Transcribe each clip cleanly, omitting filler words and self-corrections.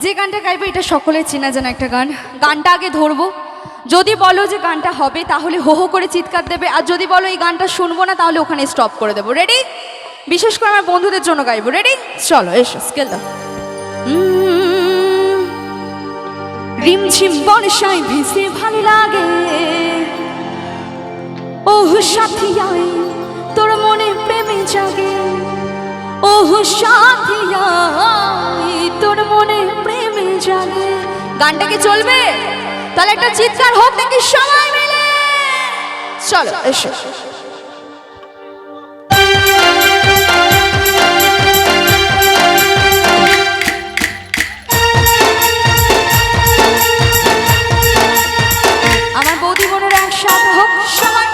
যে গানটা গাইবো এটা সকলে চেনা জানা একটা গান। গানটা আগে ধরবো, যদি বলো যে গানটা হবে তাহলে হো হো করে চিৎকার দেবে, আর যদি বলো এই গানটা শুনবো না তাহলে ওখানে স্টপ করে দেবো। রেডি? বিশেষ করে আমার বন্ধুদের জন্য গাইবো। রেডি? চলো এসো স্কেল দাও। রিমঝিম বর্ষায় ভিজতে ভালো লাগে, ওহ সাথী আয় তোর মনে প্রেমে জাগে, ওহ সাথী আয় তোর মনে প্রেমে জাগে। গানটা কি চলবে? তাহলে একটা চিৎকার হোক নাকি সবাই মিলে? চলো এসো। আমার বৌদি বোনেরা একসাথে হোক সবাই।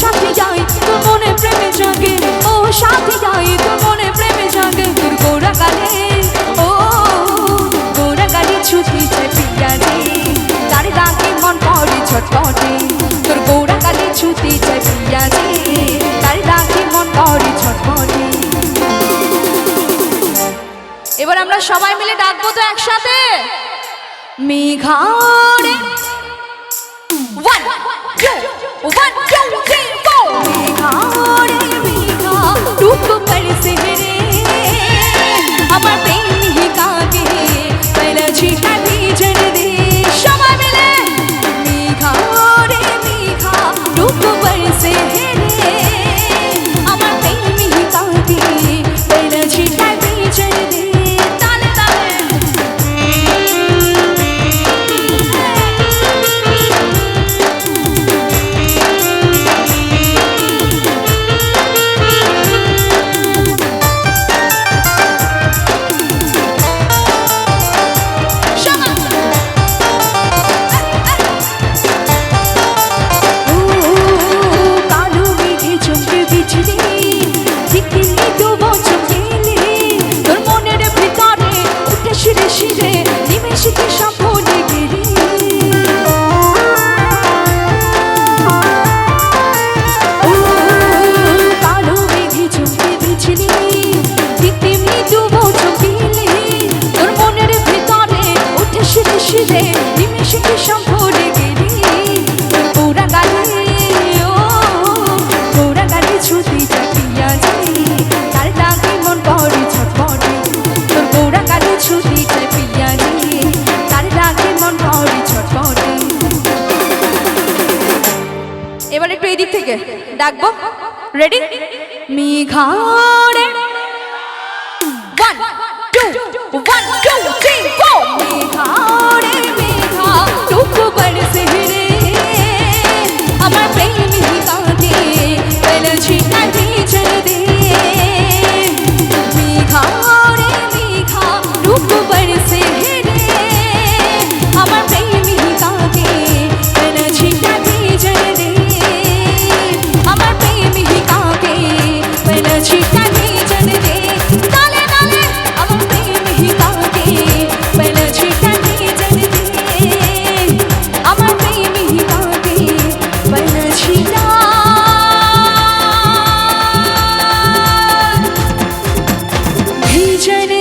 সাথী যাই তোর মনে প্রেমে জাগে, ও সাথী যাই তোর মনে প্রেমে জাগে। তোর গোড়া গালে, ও গোড়া গালে ছুটি চাই পিয়াজি, তার ডাকে মন পড়ে ছটপটে। তোর গোড়া গালে ছুটি চাই পিয়াজি, তার ডাকে মন পড়ে ছটপটে। এবার আমরা সবাই মিলে ডাকবো তো একসাথে। মেঘারে 1 2 1 2 3 4 মেঘারে মেঘা রূপ পরছে রে আমার প্রেমিকাকে পেলেছি ভিজন রে। সবাই মিলে মেঘারে মেঘা রূপ পরছে রে আমার প্রেমিকাকে পেলেছি ভিজন রে। তালে তালে এবার একটু এই দিক থেকে ডাকবো। রেডি? মেঘারে 1 2 1 2 3 4 মেঘারে মেঘা রূপ পরছে রে আমার প্রেমিকাকে পেলেছি ভিজন রে। মেঘারে মেঘা রূপ পরছে রে আমার প্রেমিকাকে পেলেছি ভিজন রে আমার প্রেমিকাকে পেলেছি ভিজন রে। তালে তালে আমার প্রেমিকাকে পেলেছি ভিজন রে আমার প্রেমিকাকে পেলেছি ভিজন